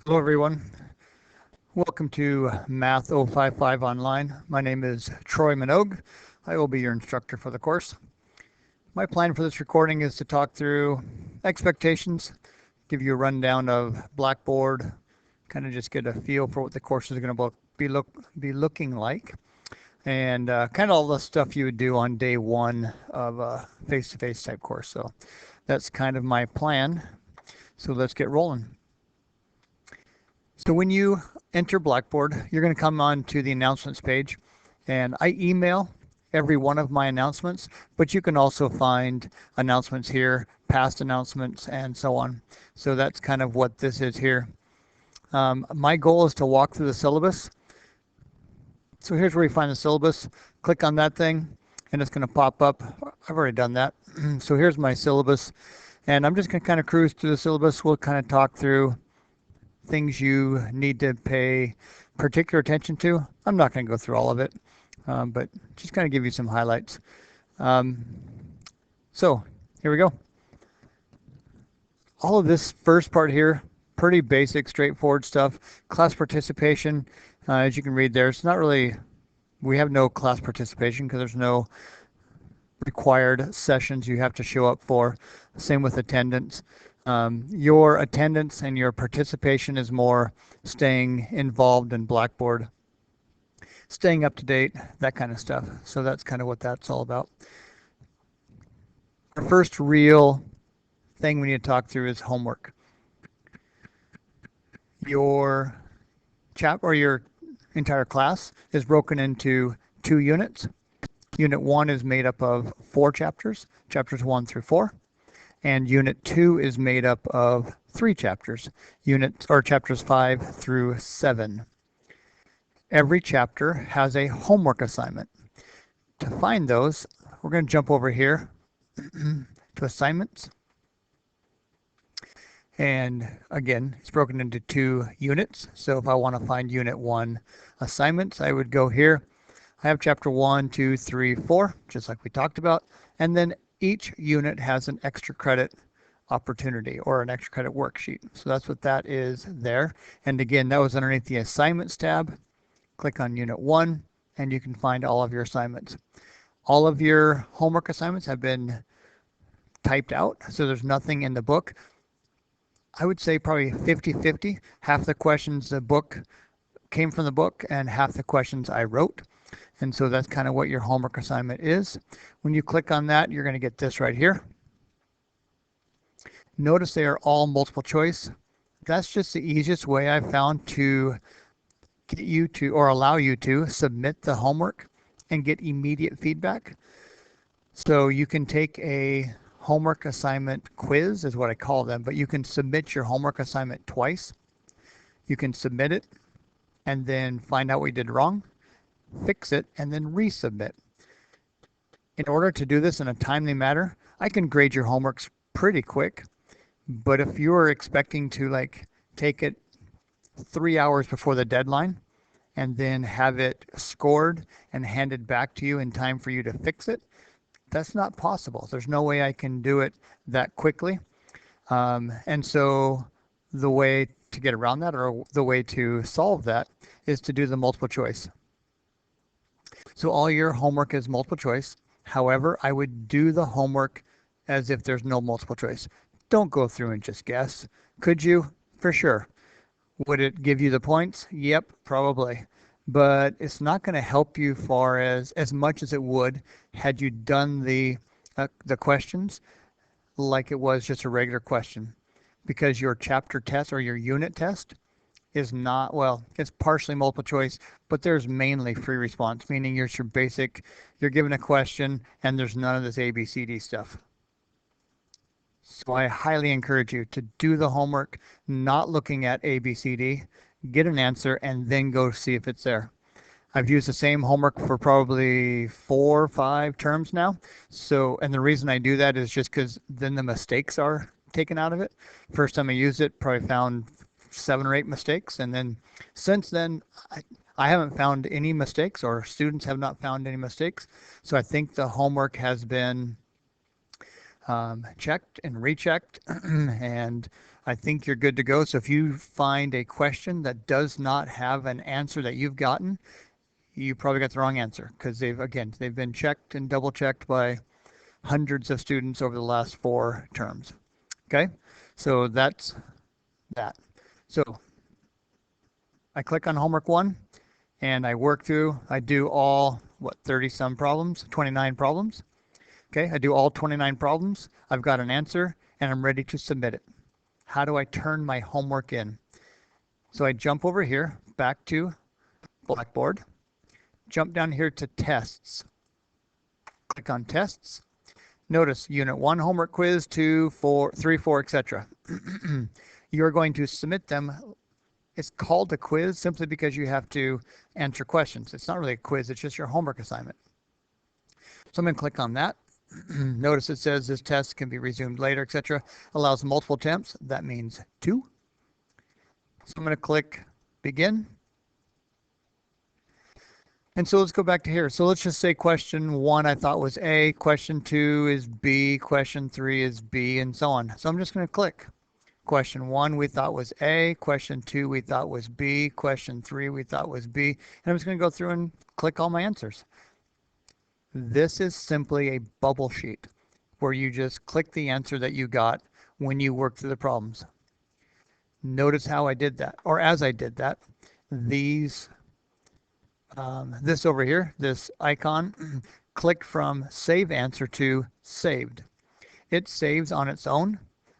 Hello, everyone. Welcome to Math 055 Online. My name is Troy Minogue. I will be your instructor for the course. My plan for this recording is to talk through expectations, give you a rundown of Blackboard, kind of just get a feel for what the course is going to be looking like, and kind of all the stuff you would do on day one of a face-to-face type course. So that's kind of my plan. So let's get rolling. So when you enter Blackboard, you're going to come on to the announcements page, and I email every one of my announcements, but you can also find announcements here, past announcements, and so on. So that's kind of what this is here. My goal is to walk through the syllabus. So here's where you find the syllabus. Click on that thing, and it's going to pop up. I've already done that. So here's my syllabus, and I'm just going to kind of cruise through the syllabus. We'll kind of talk through things you need to pay particular attention to. I'm not going to go through all of it, but just kind of give you some highlights. So here we go. All of this first part here, pretty basic, straightforward stuff. Class participation, as you can read there, it's not really, we have no class participation because there's no required sessions you have to show up for. Same with attendance. Your attendance and your participation is more staying involved in Blackboard, staying up to date, that kind of stuff. So that's kind of what that's all about. Our first real thing we need to talk through is homework. Your your entire class is broken into 2 units. Unit 1 is made up of 4 chapters, chapters 1 through 4. And Unit 2 is made up of 3 chapters, chapters 5 through 7. Every chapter has a homework assignment. To find those, we're going to jump over here to assignments. And again, it's broken into 2 units. So if I want to find Unit 1 assignments, I would go here. I have chapter 1, 2, 3, 4, just like we talked about. And then each unit has an extra credit opportunity or an extra credit worksheet. So that's what that is there. And again, that was underneath the assignments tab. Click on Unit 1 and you can find all of your assignments. All of your homework assignments have been typed out, so there's nothing in the book. I would say probably 50-50. Half the questions the book came from the book and half the questions I wrote. And so that's kind of what your homework assignment is. When you click on that, you're going to get this right here. Notice they are all multiple choice. That's just the easiest way I've found to get you to, or allow you to, submit the homework and get immediate feedback. So you can take a homework assignment quiz, is what I call them, but you can submit your homework assignment twice. You can submit it and then find out what you did wrong, fix it, and then resubmit. In order to do this in a timely manner, I can grade your homeworks pretty quick, but if you are expecting to take it 3 hours before the deadline and then have it scored and handed back to you in time for you to fix it, that's not possible. There's no way I can do it that quickly. And so the way to get around that, or the way to solve that, is to do the multiple choice. So all your homework is multiple choice. However, I would do the homework as if there's no multiple choice. Don't go through and just guess. Could you? For sure. Would it give you the points? Yep, probably. But it's not going to help you as much as it would had you done the questions like it was just a regular question. Because your chapter test or your unit test is not, well, it's partially multiple choice, but there's mainly free response, meaning you're given a question and there's none of this ABCD stuff. So I highly encourage you to do the homework, not looking at ABCD, get an answer, and then go see if it's there. I've used the same homework for probably 4 or 5 terms now. So, and the reason I do that is just because then the mistakes are taken out of it. First time I used it, probably found 7 or 8 mistakes. And then since then, I haven't found any mistakes, or students have not found any mistakes. So I think the homework has been checked and rechecked, and I think you're good to go. So if you find a question that does not have an answer that you've gotten, you probably got the wrong answer because they've been checked and double checked by hundreds of students over the last 4 terms. Okay, so that's that. So I click on homework 1 and I work through, I do all, 30 some problems, 29 problems. Okay, I do all 29 problems. I've got an answer and I'm ready to submit it. How do I turn my homework in? So I jump over here, back to Blackboard, jump down here to tests. Click on tests. Notice Unit 1 homework quiz, 2, 4, 3, 4, etc. You're going to submit them. It's called a quiz simply because you have to answer questions. It's not really a quiz, it's just your homework assignment. So I'm going to click on that. Notice it says this test can be resumed later, etc. Allows multiple attempts. That means 2. So I'm going to click begin. And so let's go back to here. So let's just say question 1 I thought was A, question 2 is B, question 3 is B, and so on. So I'm just going to click. Question 1 we thought was A, question 2 we thought was B, question 3 we thought was B, and I'm just going to go through and click all my answers. This is simply a bubble sheet where you just click the answer that you got when you work through the problems. Notice how I did that, or as I did that, this over here, this icon, click from save answer to saved. It saves on its own.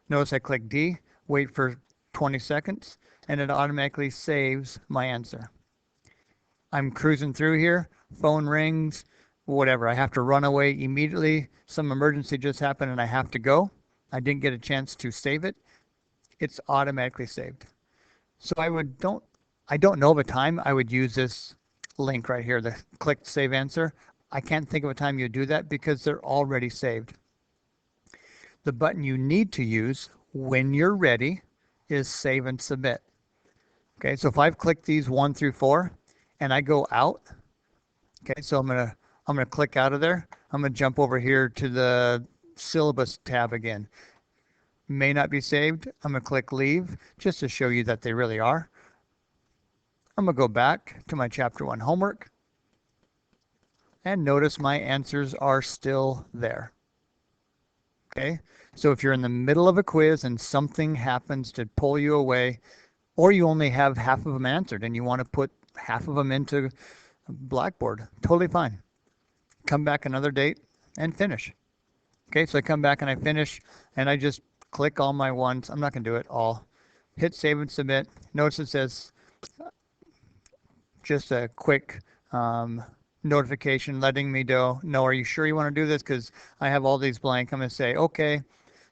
Notice I click D, wait for 20 seconds, and it automatically saves my answer. I'm cruising through here, phone rings, whatever. I have to run away immediately. Some emergency just happened and I have to go. I didn't get a chance to save it. It's automatically saved. So I don't know of a time I would use this link right here, the click save answer. I can't think of a time you do that because they're already saved. The button you need to use when you're ready is save and submit. Okay, so if I've clicked these 1 through 4 and I go out, okay, so I'm gonna click out of there. I'm gonna jump over here to the syllabus tab again. May not be saved. I'm gonna click leave just to show you that they really are. I'm gonna go back to my chapter 1 homework and notice my answers are still there. Okay, so if you're in the middle of a quiz and something happens to pull you away, or you only have half of them answered and you want to put half of them into Blackboard, totally fine. Come back another date and finish. Okay, so I come back and I finish and I just click all my ones. I'm not going to do it all. Hit save and submit. Notice it says just a quick notification letting me know, are you sure you want to do this? Because I have all these blank. I'm going to say, okay.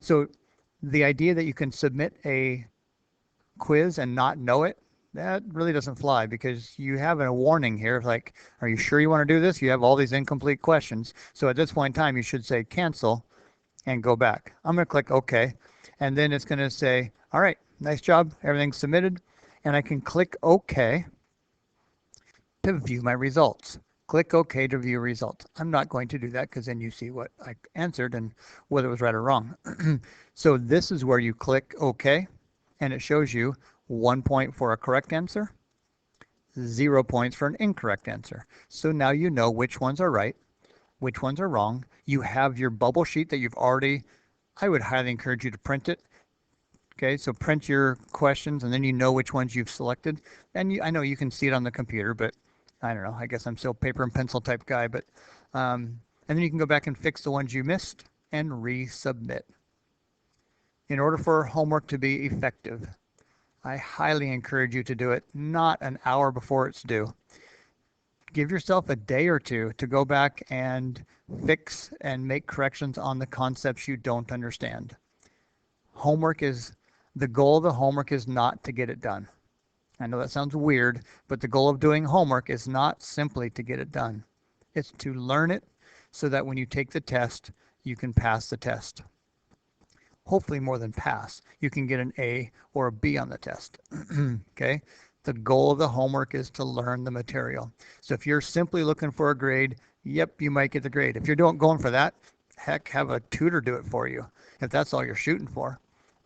So the idea that you can submit a quiz and not know it, that really doesn't fly because you have a warning here like, are you sure you want to do this? You have all these incomplete questions. So at this point in time, you should say cancel and go back. I'm going to click OK. And then it's going to say, all right, nice job. Everything's submitted. And I can click OK to view my results. Click OK to view results. I'm not going to do that because then you see what I answered and whether it was right or wrong. So this is where you click OK and it shows you 1 point for a correct answer, 0 points for an incorrect answer. So now you know which ones are right, which ones are wrong. You have your bubble sheet that you've already, I would highly encourage you to print it. Okay, so print your questions and then you know which ones you've selected. And I know you can see it on the computer, but I don't know, I guess I'm still paper and pencil type guy, but and then you can go back and fix the ones you missed and resubmit. In order for homework to be effective, I highly encourage you to do it not an hour before it's due. Give yourself a day or two to go back and fix and make corrections on the concepts you don't understand. The goal of the homework is not to get it done. I know that sounds weird, but the goal of doing homework is not simply to get it done. It's to learn it so that when you take the test, you can pass the test. Hopefully more than pass. You can get an A or a B on the test. Okay? The goal of the homework is to learn the material. So if you're simply looking for a grade, yep, you might get the grade. If you're going for that, Heck, have a tutor do it for you if that's all you're shooting for.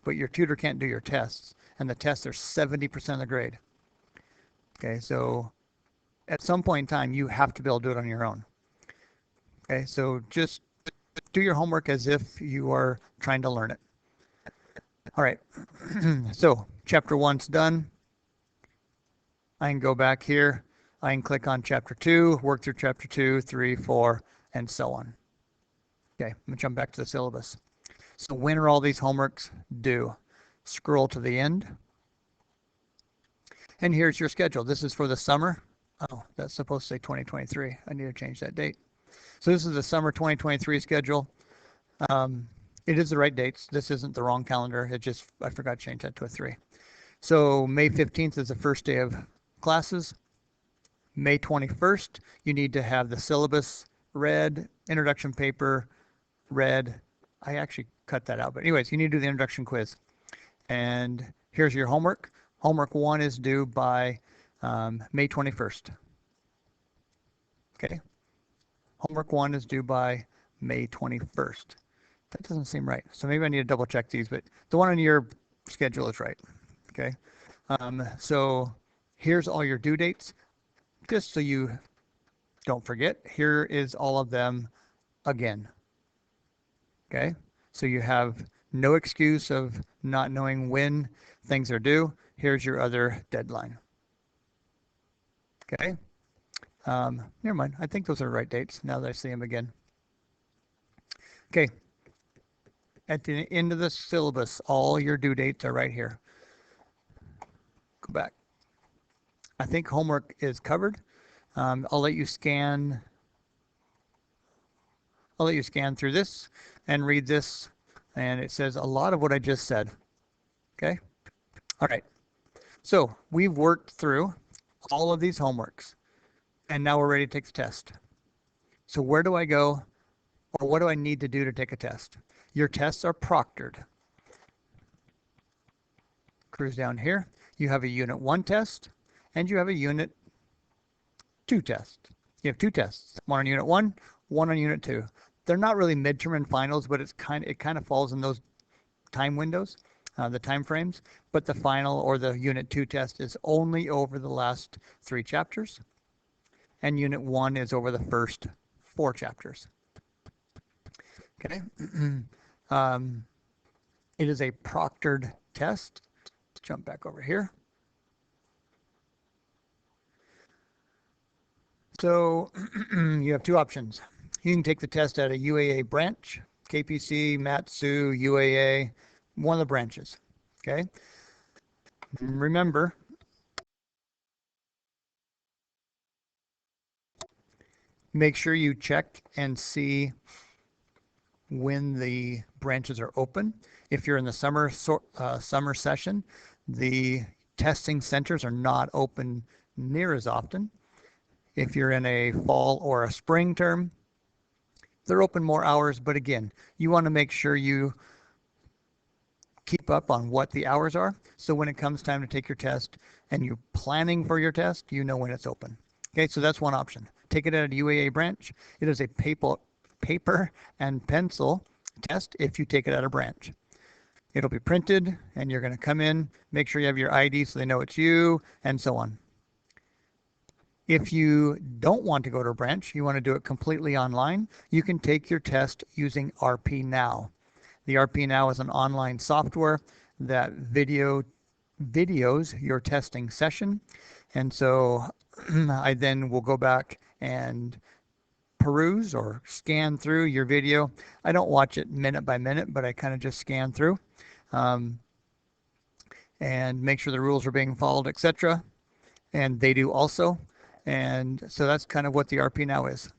But your tutor can't do your tests, and the tests are 70% of the grade. Okay, so at some point in time, you have to be able to do it on your own. Okay, so just do your homework as if you are trying to learn it. All right, so chapter 1's done. I can go back here. I can click on chapter 2, work through chapter 2, 3, 4, and so on. Okay, I'm gonna jump back to the syllabus. So when are all these homeworks due? Scroll to the end. And here's your schedule. This is for the summer. Oh, that's supposed to say 2023. I need to change that date. So this is the summer 2023 schedule. It is the right dates. This isn't the wrong calendar. It just, I forgot to change that to a 3. So May 15th is the first day of classes. May 21st, you need to have the syllabus read, introduction paper read. I actually cut that out, but anyways, you need to do the introduction quiz. And here's your homework. Homework 1 is due by May 21st. Okay. Homework 1 is due by May 21st. That doesn't seem right. So maybe I need to double check these, but the one on your schedule is right. Okay. So here's all your due dates. Just so you don't forget, here is all of them again. Okay. So you have no excuse of not knowing when things are due. Here's your other deadline. Okay. Never mind. I think those are the right dates now that I see them again. Okay. At the end of the syllabus, all your due dates are right here. Go back. I think homework is covered. I'll let you scan. I'll let you scan through this and read this. And it says a lot of what I just said. Okay. All right. So we've worked through all of these homeworks, and now we're ready to take the test. So where do I go, or what do I need to do to take a test? Your tests are proctored. Cruise down here. You have a Unit 1 test, and you have a Unit 2 test. You have 2 tests, one on Unit 1, one on Unit 2. They're not really midterm and finals, but it kind of falls in those time windows, the time frames. But the final or the Unit 2 test is only over the last 3 chapters, and Unit 1 is over the first 4 chapters. Okay. It is a proctored test. Let's jump back over here. So you have 2 options. You can take the test at a UAA branch, KPC, Mat-Su, UAA, one of the branches. Okay. Remember, make sure you check and see when the branches are open. If you're in the summer session, the testing centers are not open near as often. If you're in a fall or a spring term, they're open more hours, but again, you want to make sure you keep up on what the hours are. So when it comes time to take your test and you're planning for your test, you know when it's open. Okay, so that's one option. Take it at a UAA branch. It is a paper and pencil test if you take it at a branch. It'll be printed and you're going to come in, make sure you have your ID so they know it's you, and so on. If you don't want to go to a branch, you want to do it completely online, you can take your test using RPNow. The RPNow is an online software that videos your testing session. And so I then will go back and peruse or scan through your video. I don't watch it minute by minute, but I kind of just scan through and make sure the rules are being followed, etc. And they do also. And so that's kind of what the RPNow is.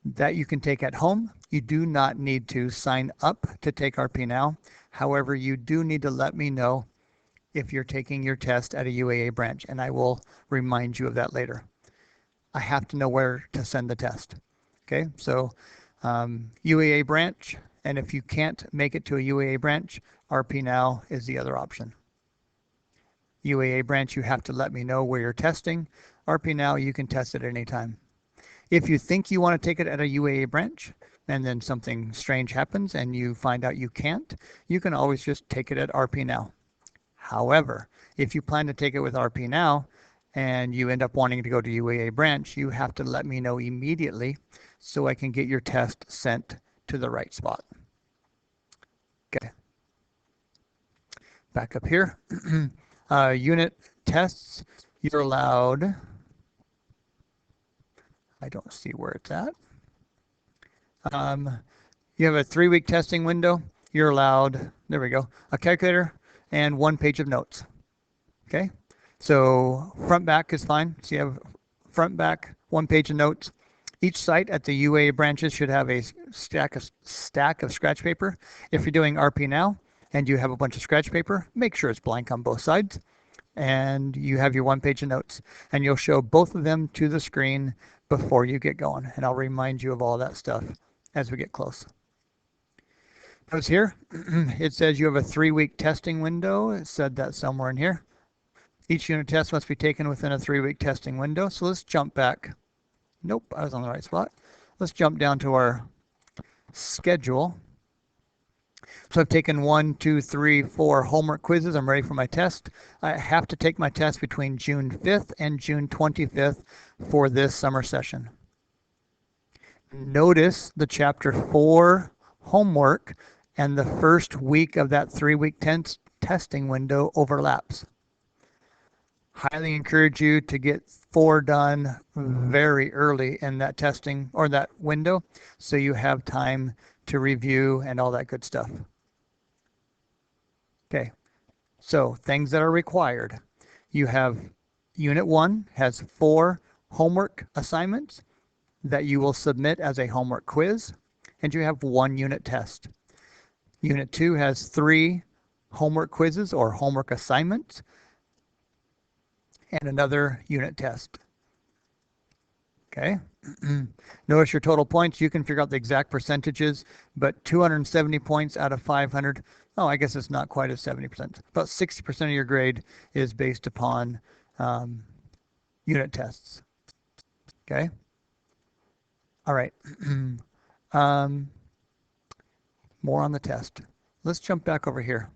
That you can take at home. You do not need to sign up to take RPNow. However, you do need to let me know if you're taking your test at a UAA branch, and I will remind you of that later. I have to know where to send the test. Okay, so UAA branch, and if you can't make it to a UAA branch, RPNow is the other option. UAA branch, you have to let me know where you're testing. RPNow, you can test it at any time. If you think you want to take it at a UAA branch, and then something strange happens and you find out you can't, you can always just take it at RP Now. However, if you plan to take it with RP Now and you end up wanting to go to UAA branch, you have to let me know immediately so I can get your test sent to the right spot. Okay. Back up here. Unit tests, you're allowed, I don't see where it's at. You have a 3-week testing window. You're allowed, there we go, a calculator and 1 page of notes. Okay, so front back is fine. So you have front back, 1 page of notes. Each site at the UAA branches should have a stack of scratch paper. If you're doing RP Now and you have a bunch of scratch paper, make sure it's blank on both sides. And you have your 1 page of notes. And you'll show both of them to the screen before you get going. And I'll remind you of all that stuff as we get close. Notice here, it says you have a 3-week testing window. It said that somewhere in here. Each unit test must be taken within a 3-week testing window. So let's jump back. Nope, I was on the right spot. Let's jump down to our schedule. So I've taken 1, 2, 3, 4 homework quizzes. I'm ready for my test. I have to take my test between June 5th and June 25th for this summer session. Notice the chapter 4 homework and the first week of that 3-week testing window overlaps. Highly encourage you to get 4 done very early in that testing or that window so you have time to review and all that good stuff. Okay, so things that are required. You have Unit 1 has 4 homework assignments that you will submit as a homework quiz, and you have 1 unit test. Unit 2 has 3 homework quizzes or homework assignments and another unit test. Okay. Notice your total points. You can figure out the exact percentages, but 270 points out of 500. Oh, I guess it's not quite as 70%. About 60% of your grade is based upon unit tests. Okay. All right. More on the test. Let's jump back over here.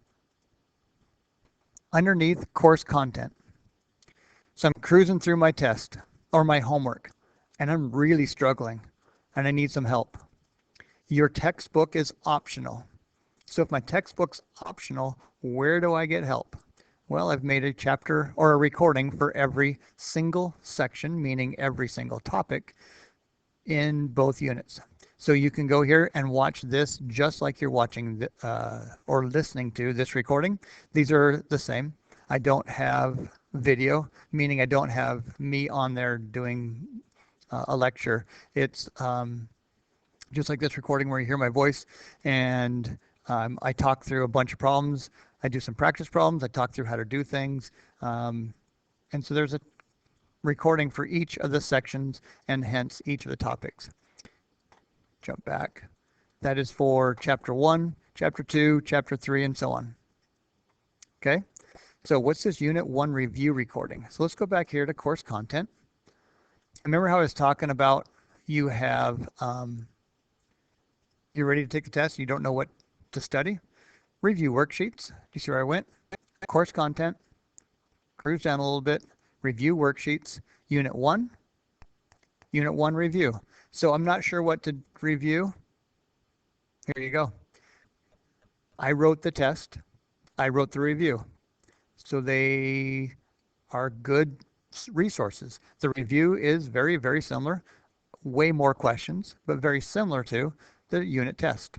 Underneath course content. So I'm cruising through my test or my homework, and I'm really struggling, and I need some help. Your textbook is optional. So if my textbook's optional, where do I get help? Well, I've made a chapter or a recording for every single section, meaning every single topic in both units. So you can go here and watch this just like you're watching or listening to this recording. These are the same. I don't have video, meaning I don't have me on there doing a lecture. It's just like this recording where you hear my voice, and I talk through a bunch of problems. I do some practice problems. I talk through how to do things. And so there's a recording for each of the sections and hence each of the topics. Jump back. That is for chapter 1, chapter 2, chapter 3, and so on. Okay. So what's this unit 1 review recording? So let's go back here to course content. Remember how I was talking about you have, you're ready to take the test and you don't know what to study? Review worksheets. Do you see where I went? Course content. Cruise down a little bit. Review worksheets. Unit 1. Unit 1 review. So I'm not sure what to review. Here you go. I wrote the test. I wrote the review. So they are good resources. The review is very, very similar. Way more questions, but very similar to the unit test.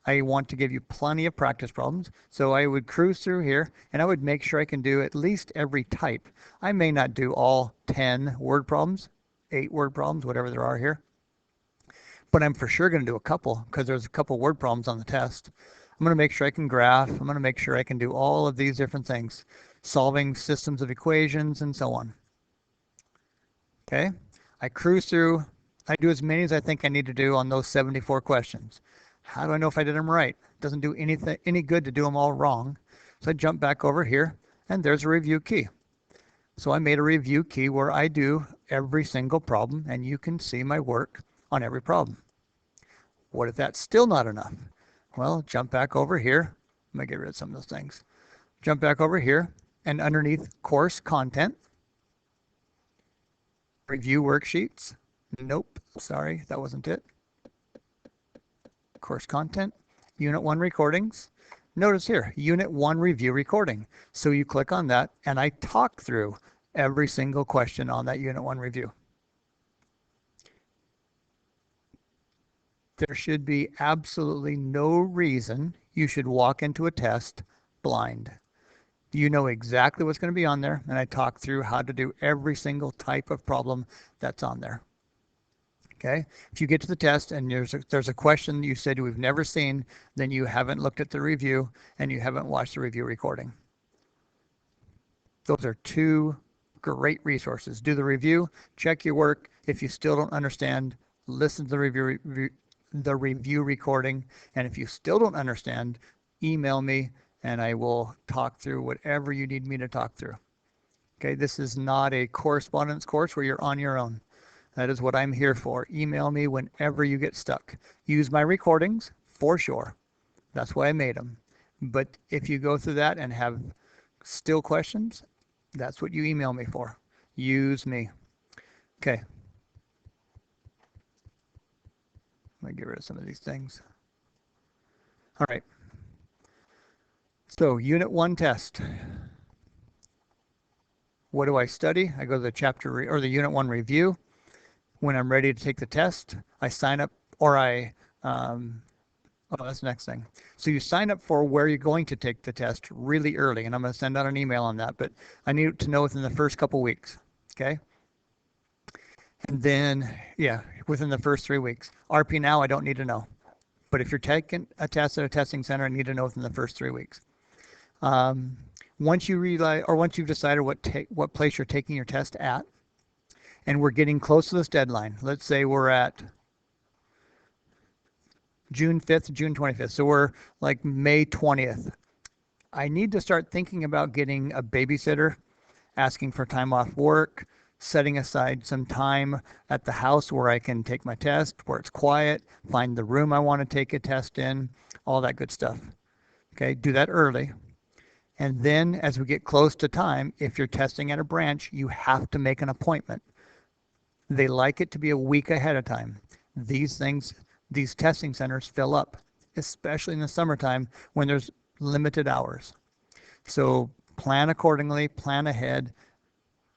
I want to give you plenty of practice problems. So I would cruise through here and I would make sure I can do at least every type. I may not do all 10 word problems, 8 word problems, whatever there are here. But I'm for sure going to do a couple because there's a couple word problems on the test. I'm going to make sure I can graph. I'm going to make sure I can do all of these different things, solving systems of equations and so on. Okay, I cruise through. I do as many as I think I need to do on those 74 questions. How do I know if I did them right? It doesn't do any good to do them all wrong. So I jump back over here and there's a review key. So I made a review key where I do every single problem and you can see my work on every problem. What if that's still not enough? Well, jump back over here. I'm going to get rid of some of those things. Jump back over here, and underneath course content, review worksheets. Nope, sorry, that wasn't it. Course content, Unit 1 recordings. Notice here, Unit 1 review recording. So you click on that, and I talk through every single question on that Unit 1 review. There should be absolutely no reason you should walk into a test blind. You know exactly what's going to be on there, and I talk through how to do every single type of problem that's on there. Okay, if you get to the test and there's a question you said we've never seen, then you haven't looked at the review and you haven't watched the review recording. Those are two great resources. Do the review, check your work. If you still don't understand, listen to the review recording, and if you still don't understand, email me and I will talk through whatever you need me to talk through. Okay, this is not a correspondence course where you're on your own. That is what I'm here for. Email me whenever you get stuck. Use my recordings for sure. That's why I made them. But if you go through that and have still questions, that's what you email me for. Use me. Okay. Let me get rid of some of these things. All right. So Unit 1 test. What do I study? I go to the chapter or the Unit 1 review. When I'm ready to take the test, I sign up, or oh, that's the next thing. So you sign up for where you're going to take the test really early, and I'm going to send out an email on that, but I need to know within the first couple weeks, okay? And then, yeah, within the first 3 weeks. RP Now, I don't need to know. But if you're taking a test at a testing center, I need to know within the first 3 weeks. Once you realize, or once you've decided what place you're taking your test at, and we're getting close to this deadline. Let's say we're at June 5th, June 25th. So we're like May 20th. I need to start thinking about getting a babysitter, asking for time off work, setting aside some time at the house where I can take my test, where it's quiet, find the room I want to take a test in, all that good stuff. Okay, do that early. And then as we get close to time, if you're testing at a branch, you have to make an appointment. They like it to be a week ahead of time. These testing centers fill up, especially in the summertime when there's limited hours. So plan accordingly, plan ahead,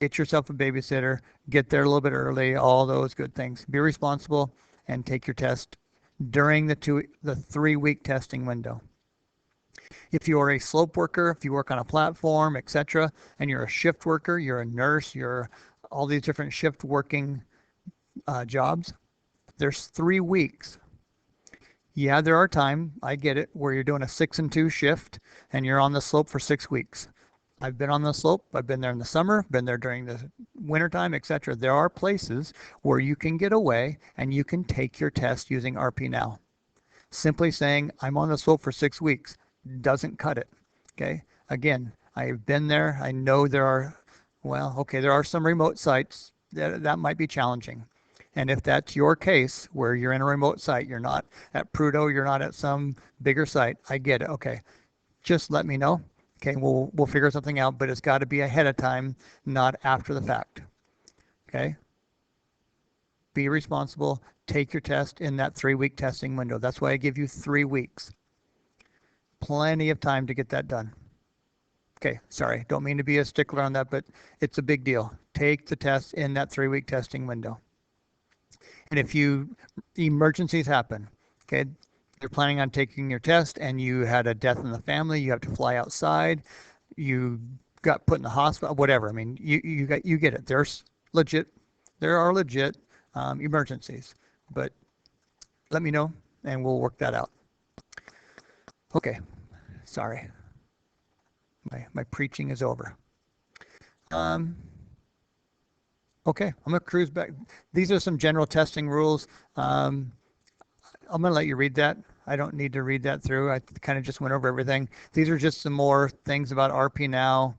get yourself a babysitter, get there a little bit early, all those good things. Be responsible and take your test during the 3-week testing window. If you are a slope worker, if you work on a platform, etc., and you're a shift worker, you're a nurse, you're all these different shift working jobs, there's 3 weeks. Yeah, there are times, I get it, where you're doing a 6 and 2 shift and you're on the slope for 6 weeks. I've been on the slope, I've been there in the summer, been there during the wintertime, etc. There are places where you can get away and you can take your test using RP Now. Simply saying, I'm on the slope for 6 weeks doesn't cut it, okay? Again, I've been there, I know there are, well, okay, there are some remote sites that might be challenging. And if that's your case, where you're in a remote site, you're not at Prudhoe, you're not at some bigger site, I get it, okay. Just let me know, okay, we'll figure something out, but it's got to be ahead of time, not after the fact, okay? Be responsible, take your test in that 3-week testing window. That's why I give you 3 weeks. Plenty of time to get that done. Okay, sorry, don't mean to be a stickler on that, but it's a big deal. Take the test in that 3-week testing window. And if emergencies happen, okay, you're planning on taking your test and you had a death in the family, you have to fly outside, you got put in the hospital, whatever. I mean, you get it. There are legit emergencies, but let me know and we'll work that out. Okay, sorry. My preaching is over. Okay, I'm going to cruise back. These are some general testing rules. I'm going to let you read that. I don't need to read that through. I kind of just went over everything. These are just some more things about RP Now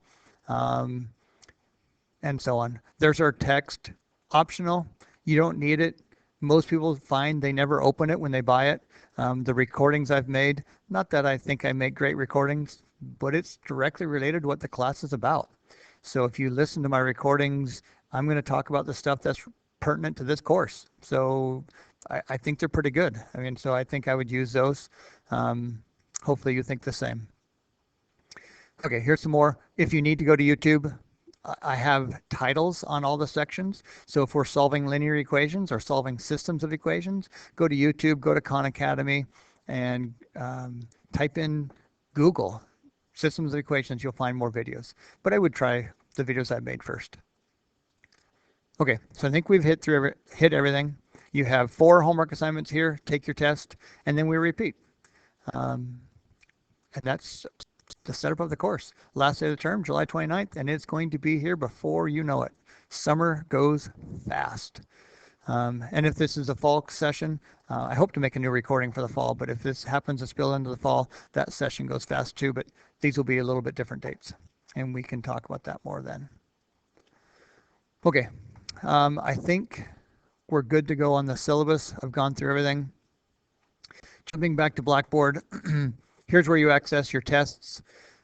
and so on. There's our text, optional. You don't need it. Most people find they never open it when they buy it. The recordings I've made, not that I think I make great recordings, but it's directly related to what the class is about. So if you listen to my recordings, I'm going to talk about the stuff that's pertinent to this course. So I think they're pretty good. I mean, so I think I would use those. Hopefully you think the same. Okay, here's some more. If you need to go to YouTube, I have titles on all the sections. So if we're solving linear equations or solving systems of equations, go to YouTube, go to Khan Academy, and type in Google systems of equations. You'll find more videos. But I would try the videos I've made first. Okay, so I think we've hit everything. You have 4 homework assignments here. Take your test, and then we repeat. And that's the setup of the course. Last day of the term, July 29th, and it's going to be here before you know it. Summer goes fast. And if this is a fall session, I hope to make a new recording for the fall, but if this happens to spill into the fall, that session goes fast too, but these will be a little bit different dates, and we can talk about that more then. Okay, I think we're good to go on the syllabus. I've gone through everything. Jumping back to Blackboard, here's where you access your tests.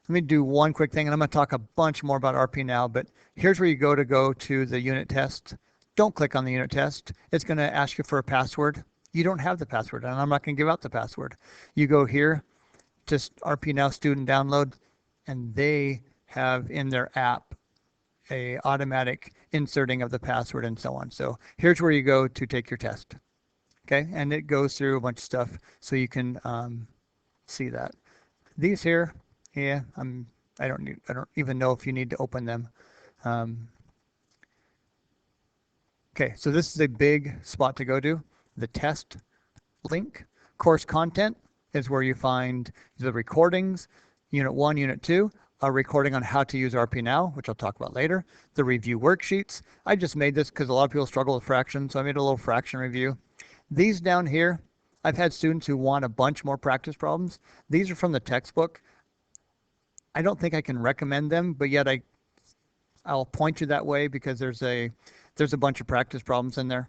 Let me do one quick thing, and I'm going to talk a bunch more about RP now, but here's where you go to the unit test. Don't click on the unit test. It's going to ask you for a password. You don't have the password, and I'm not going to give out the password. You go here, just RP Now student download, and they have in their app a automatic inserting of the password and so on. So here's where you go to take your test. Okay, and it goes through a bunch of stuff so you can see that. These here, yeah, I don't even know if you need to open them. Okay, so this is a big spot to go to. The test link. Course content is where you find the recordings, Unit 1, Unit 2, a recording on how to use RP Now, which I'll talk about later. The review worksheets. I just made this because a lot of people struggle with fractions, so I made a little fraction review. These down here, I've had students who want a bunch more practice problems. These are from the textbook. I don't think I can recommend them, but yet I'll point you that way because there's a bunch of practice problems in there.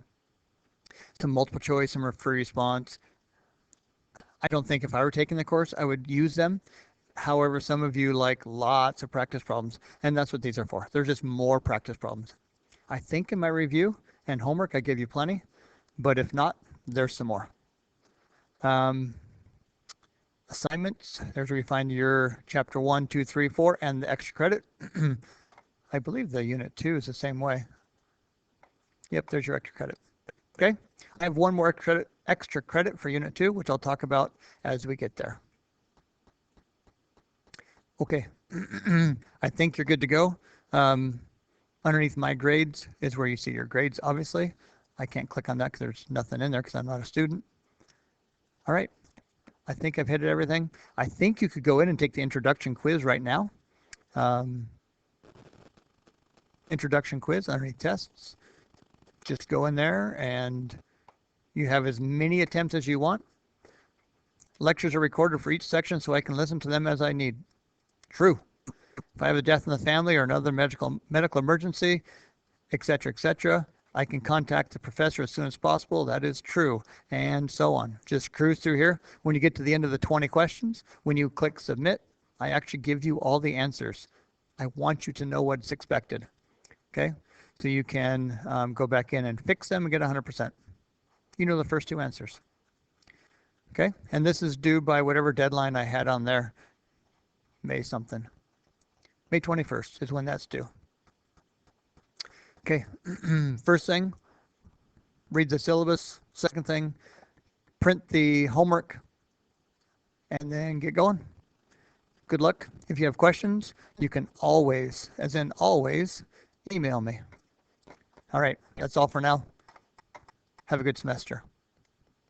Some multiple choice, some free response. I don't think if I were taking the course, I would use them. However, some of you like lots of practice problems, and that's what these are for. They're just more practice problems. I think in my review and homework, I give you plenty, but if not, there's some more. Assignments, there's where you find your chapter 1, 2, 3, 4, and the extra credit. I believe the unit 2 is the same way. Yep, there's your extra credit. Okay, I have one more extra credit for unit 2, which I'll talk about as we get there. Okay, I think you're good to go. Underneath my grades is where you see your grades, obviously. I can't click on that because there's nothing in there because I'm not a student. All right, I think I've hit everything. I think you could go in and take the introduction quiz right now. Introduction quiz underneath tests. Just go in there and you have as many attempts as you want. Lectures are recorded for each section so I can listen to them as I need. True. If I have a death in the family or another medical emergency, etc., I can contact the professor as soon as possible. That is true, and so on. Just cruise through here. When you get to the end of the 20 questions, when you click submit, I actually give you all the answers. I want you to know what's expected. Okay, so you can go back in and fix them and get 100%. You know the first 2 answers. Okay, and this is due by whatever deadline I had on there. May something. May 21st is when that's due. Okay, first thing, read the syllabus. Second thing, print the homework and then get going. Good luck. If you have questions, you can always, as in always, email me. All right, that's all for now. Have a good semester.